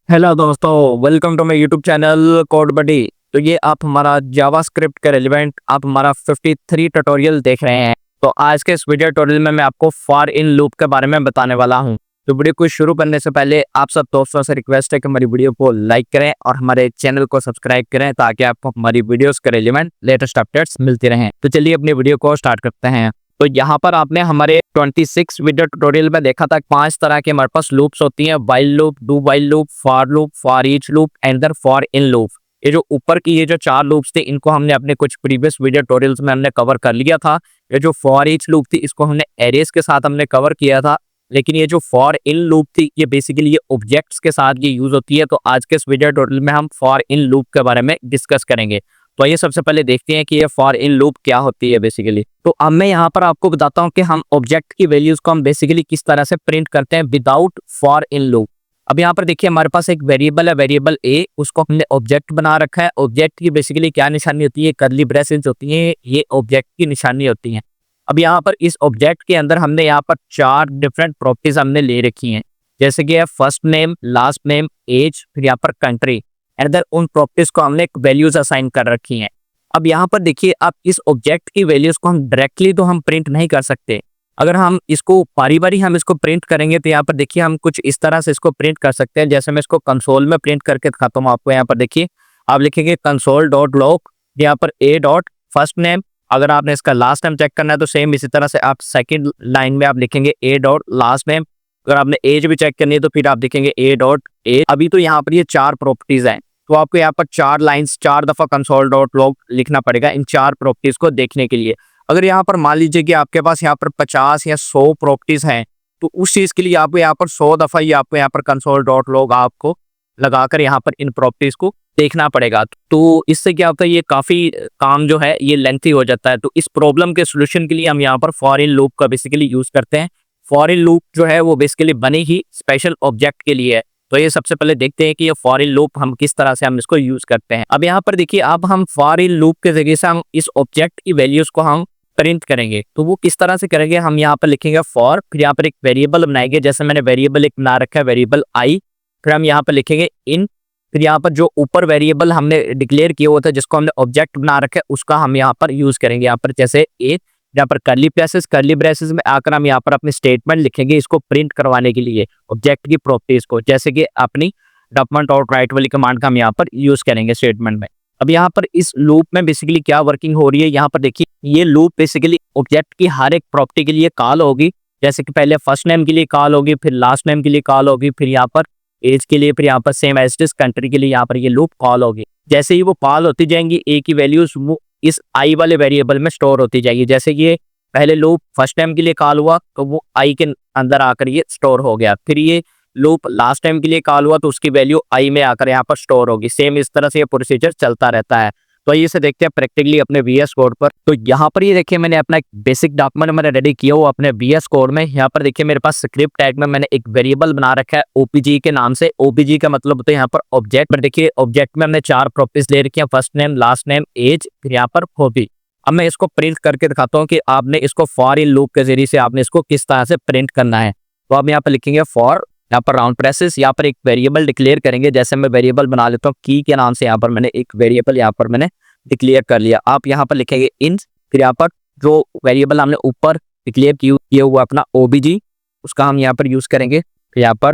Hello दोस्तों, welcome to my YouTube channel Code Buddy. तो ये आप हमारा जावास्क्रिप्ट के रेलिवेंट आप हमारा 53 ट्यूटोरियल देख रहे हैं। तो आज के इस वीडियो ट्यूटोरियल में मैं आपको फॉर इन लूप के बारे में बताने वाला हूं। तो वीडियो को शुरू करने से पहले आप सब दोस्तों से रिक्वेस्ट है कि हमारी वीडियो को लाइक करें और हमारे चैनल को सब्सक्राइब करें ताकि आपको हमारी वीडियोस के रेलिवेंट लेटेस्ट अपडेट्स मिलती रहें। तो चलिए अपनी वीडियो को स्टार्ट करते हैं। तो यहाँ पर आपने हमारे 26 वीडियो ट्यूटोरियल में देखा था 5 तरह के हमारे पास लूप्स होती हैं, while loop, do while loop, for each loop and then for in loop. ये जो ऊपर की ये जो 4 लूप्स थे इनको हमने अपने कुछ प्रीवियस वीडियो ट्यूटोरियल्स में हमने कवर कर लिया था। ये जो फॉर ईच लूप थी इसको हमने एरेज के साथ हमने कवर किया था, लेकिन ये जो फॉर इन लूप थी ये बेसिकली ये ऑब्जेक्ट्स के साथ ये यूज होती है। तो आज के इस वीडियो ट्यूटोरियल में हम फॉर इन लूप के बारे में डिस्कस करेंगे। तो आइए सबसे पहले देखते हैं कि ये फॉर इन लूप क्या होती है बेसिकली। तो अब मैं यहाँ पर आपको बताता हूँ कि हम ऑब्जेक्ट की वैल्यूज को हम बेसिकली किस तरह से प्रिंट करते हैं विदाउट फॉर इन लूप। अब यहाँ पर देखिए हमारे पास एक वेरिएबल है, वेरिएबल ए, उसको हमने ऑब्जेक्ट बना रखा है। ऑब्जेक्ट की बेसिकली क्या निशानी होती है, कर्ली ब्रेसेस होती है, ये ऑब्जेक्ट की निशानी होती है। अब यहाँ पर इस ऑब्जेक्ट के अंदर हमने यहाँ पर 4 डिफरेंट प्रॉपर्टीज हमने ले रखी हैं, जैसे कि first name, last name, age, फिर यहाँ पर कंट्री। एंड उन प्रॉपर्टीज को हमने वैल्यूज असाइन कर रखी हैं। अब यहाँ पर देखिए आप इस ऑब्जेक्ट की वैल्यूज को हम डायरेक्टली तो हम प्रिंट नहीं कर सकते। अगर हम इसको बारी बारी हम इसको प्रिंट करेंगे तो यहाँ पर देखिए हम कुछ इस तरह से इसको प्रिंट कर सकते हैं। जैसे मैं इसको कंसोल में प्रिंट करके दिखाता हूँ आपको। यहाँ पर देखिए आप लिखेंगे कंसोल डॉट लॉग, यहाँ पर ए डॉट फर्स्ट नेम। अगर आपने इसका लास्ट नेम चेक करना है तो सेम इसी तरह से आप सेकेंड लाइन में आप लिखेंगे ए डॉट लास्ट नेम। अगर आपने एज भी चेक करनी है तो फिर आप लिखेंगे ए डॉट एज। अभी तो यहाँ पर ये 4 प्रॉपर्टीज हैं, तो आपको यहाँ पर 4 लाइंस 4 दफा कंसोल डॉट लॉग लिखना पड़ेगा इन 4 प्रॉपर्टीज को देखने के लिए। अगर यहाँ पर मान लीजिए कि आपके पास यहाँ पर 50 या 100 प्रॉपर्टीज हैं तो उस चीज के लिए आपको यहाँ पर 100 दफा ही आपको यहाँ पर कंसोल डॉट लॉग आपको लगाकर यहाँ पर इन प्रॉपर्टीज को देखना पड़ेगा। तो इससे क्या होता है, ये काफी काम जो है ये लेंथी हो जाता है। तो इस प्रॉब्लम के सोल्यूशन के लिए हम यहाँ पर फॉर इन लूप का बेसिकली यूज करते हैं। फॉर इन लूप जो है वो बेसिकली बनी ही स्पेशल ऑब्जेक्ट के लिए है। तो ये सबसे पहले देखते हैं कि ये फॉर इन लूप हम किस तरह से हम इसको यूज करते हैं। अब यहाँ पर देखिए अब हम फॉर इन लूप के जरिए से हम इस ऑब्जेक्ट की वैल्यूज को हम प्रिंट करेंगे। तो वो किस तरह से करेंगे, हम यहाँ पर लिखेंगे फॉर, फिर यहाँ पर एक वेरिएबल बनाएंगे। जैसे मैंने वेरिएबल एक बना रखा है वेरिएबल आई, फिर हम यहाँ पर लिखेंगे इन, फिर यहाँ पर जो ऊपर वेरिएबल हमने डिक्लेयर किया हुआ था जिसको हमने ऑब्जेक्ट बना रखा है उसका हम यहाँ पर यूज करेंगे। यहाँ पर जैसे ए, यहाँ पर कर्ली ब्रेसेस में आकर हम यहाँ पर अपनी स्टेटमेंट लिखेंगे इसको प्रिंट करवाने के लिए ऑब्जेक्ट की प्रॉपर्टीज को, जैसे कि अपनी डॉक्यूमेंट और राइट वाली कमांड का हम यहाँ पर यूज करेंगे स्टेटमेंट में। अब यहाँ पर इस लूप में बेसिकली क्या वर्किंग हो रही है, यहाँ पर देखिए ये लूप बेसिकली ऑब्जेक्ट की हर एक प्रॉपर्टी के लिए कॉल होगी। जैसे कि पहले फर्स्ट नेम के लिए कॉल होगी, फिर लास्ट नेम के लिए कॉल होगी, फिर यहाँ पर एज के लिए, फिर यहाँ पर सेम एज दिस कंट्री के लिए यहाँ पर ये लूप कॉल होगी। जैसे ही वो कॉल होती जाएंगी ए की वैल्यूज वो इस आई वाले वेरिएबल में स्टोर होती जाएगी। जैसे ये पहले लूप फर्स्ट टाइम के लिए कॉल हुआ तो वो आई के अंदर आकर ये स्टोर हो गया, फिर ये लूप लास्ट टाइम के लिए कॉल हुआ तो उसकी वैल्यू आई में आकर यहाँ पर स्टोर होगी। सेम इस तरह से ये प्रोसीजर चलता रहता है। तो ये से देखते हैं प्रैक्टिकली अपने VS कोड पर। तो यहाँ पर ये देखिए मैंने अपना एक बेसिक डॉक्यूमेंट मैंने रेडी किया हुआ अपने VS कोड में। यहाँ पर देखिए मेरे पास स्क्रिप्ट टैग में मैंने एक वेरिएबल बना रखा है OPG के नाम से। OPG का मतलब होता है यहाँ पर ऑब्जेक्ट। पर देखिए ऑब्जेक्ट में हमने 4 प्रॉपर्टीज ले रखी है, first name, last name, age, फिर यहाँ पर हॉबी। अब मैं इसको प्रिंट करके दिखाता हूँ कि आपने इसको फॉर इन लूप के जरिए से आपने इसको किस तरह से प्रिंट करना है। तो आप यहाँ पर लिखेंगे फॉर, यहाँ पर राउंड ब्रेसेस, यहाँ पर एक वेरिएबल डिक्लेयर करेंगे। जैसे मैं वेरिएबल बना लेता हूँ की के नाम से, यहाँ पर मैंने एक वेरिएबल यहाँ पर मैंने डिक्लेयर कर लिया। आप यहाँ पर लिखेंगे इन, फिर यहाँ पर जो वेरिएबल हमने ऊपर डिक्लेयर किया हुआ अपना OBG उसका हम यहाँ पर यूज करेंगे। फिर यहाँ पर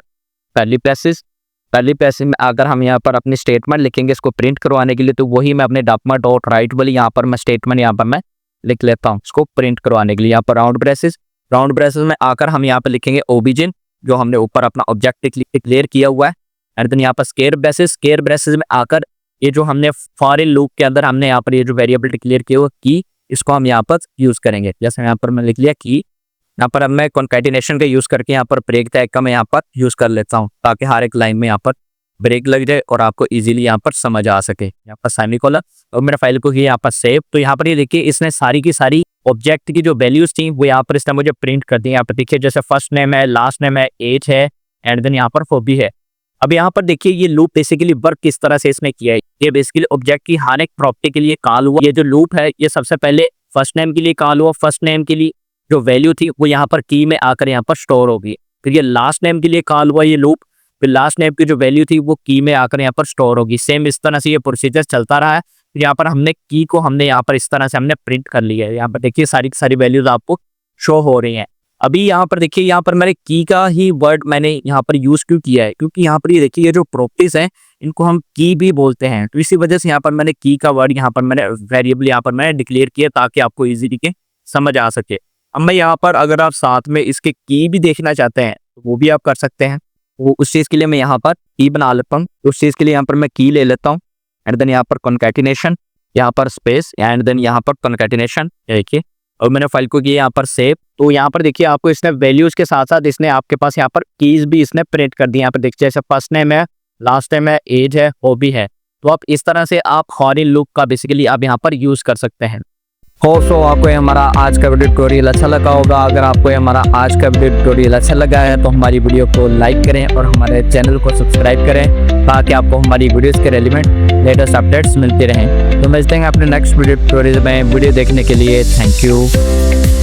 कर्ली ब्रेसेस में अगर हम यहाँ पर अपनी स्टेटमेंट लिखेंगे इसको प्रिंट करवाने के लिए, तो वही मैं अपने डॉक्यूमेंट डॉट राइट वाली यहाँ पर मैं स्टेटमेंट यहाँ पर मैं लिख लेता हूँ इसको प्रिंट करवाने के लिए। यहाँ पर राउंड ब्रेसेस में आकर हम यहाँ पर लिखेंगे ओबिजिन जो हमने ऊपर अपना ऑब्जेक्ट डिक्लेयर किया हुआ है। एंड देन यहाँ पर स्केयर ब्रेसेस में आकर ये जो हमने फॉर इन लूप के अंदर हमने यहाँ पर ये जो वेरिएबल डिक्लेयर किया हुआ की, इसको हम यहाँ पर यूज करेंगे। जैसे यहाँ पर मैं लिख लिया की, यहाँ पर अब मैं कॉन्कैटिनेशन का यूज करके यहाँ पर ब्रेक टैग का मैं यहाँ पर यूज कर लेता हूँ ताकि हर एक लाइन में यहाँ पर ब्रेक लग जाए और आपको इजीली यहाँ पर समझ आ सके। यहाँ पर सेमीकोलन और मेरा फाइल को किया यहाँ पर सेव। तो यहाँ पर ये देखिए इसने सारी की सारी ऑब्जेक्ट की जो वैल्यूज थी वो यहाँ पर इसने मुझे प्रिंट कर दी। यहाँ पर देखिए जैसे फर्स्ट नेम है, लास्ट नेम है, एज है एंड देन यहाँ पर हॉबी है। अब यहाँ पर देखिए ये लूप बेसिकली वर्क किस तरह से इसने किया है। ये बेसिकली ऑब्जेक्ट की हर एक प्रॉपर्टी के लिए कॉल हुआ। ये जो लूप है ये सबसे पहले फर्स्ट नेम के लिए कॉल हुआ। फर्स्ट नेम के लिए जो वैल्यू थी वो यहाँ पर की में आकर यहाँ पर स्टोर होगी। फिर ये लास्ट नेम के लिए कॉल हुआ ये लूप, फिर लास्ट नेम की जो वैल्यू थी वो की में आकर यहाँ पर स्टोर होगी। सेम इस तरह से ये प्रोसीजर चलता रहा है। यहाँ पर हमने की को हमने यहाँ पर इस तरह से हमने प्रिंट कर लिया है। यहाँ पर देखिए सारी की सारी वैल्यूज आपको शो हो रही हैं। अभी यहाँ पर देखिए, यहाँ पर मैंने की का ही वर्ड मैंने यहाँ पर यूज क्यों किया है, क्योंकि यहाँ पर ये देखिए ये जो प्रॉपर्टीज हैं इनको हम की भी बोलते हैं, तो इसी वजह से यहाँ पर मैंने की का वर्ड यहाँ पर मैंने वेरिएबल यहाँ पर मैंने डिक्लेयर किया ताकि आपको इजीली के समझ आ सके। अब मैं यहाँ पर अगर आप साथ में इसके की भी देखना चाहते हैं तो वो भी आप कर सकते हैं। वो उस चीज़ के लिए मैं यहाँ पर की बना लेता हूँ। उस चीज़ के लिए यहाँ पर मैं की ले लेता हूँ एंड देन यहाँ पर कॉन्कैटिनेशन, यहाँ पर स्पेस एंड देन यहाँ पर कॉन्कैटिनेशन। देखिए और मैंने फाइल को किया यहाँ पर सेव। तो यहाँ पर देखिए आपको इसने वैल्यूज के साथ साथ इसने आपके पास यहाँ पर कीज भी इसने प्रिंट कर दी। यहाँ पर देखिए जैसे फर्स्ट नेम है, लास्ट नेम है, एज है, हॉबी है। तो आप इस तरह से आप फॉर इन लूप का बेसिकली आप यहाँ पर यूज कर सकते हैं। सो आपको ये हमारा आज का वीडियो ट्यूटोरियल अच्छा लगा होगा। अगर आपको ये हमारा आज का वीडियो ट्यूटोरियल अच्छा लगा है तो हमारी वीडियो को लाइक करें और हमारे चैनल को सब्सक्राइब करें ताकि आपको हमारी वीडियोस के रेलिवेंट लेटेस्ट अपडेट्स मिलते रहें। तो मिलते हैं अपने नेक्स्ट वीडियो ट्यूटोरियल में। वीडियो देखने के लिए थैंक यू।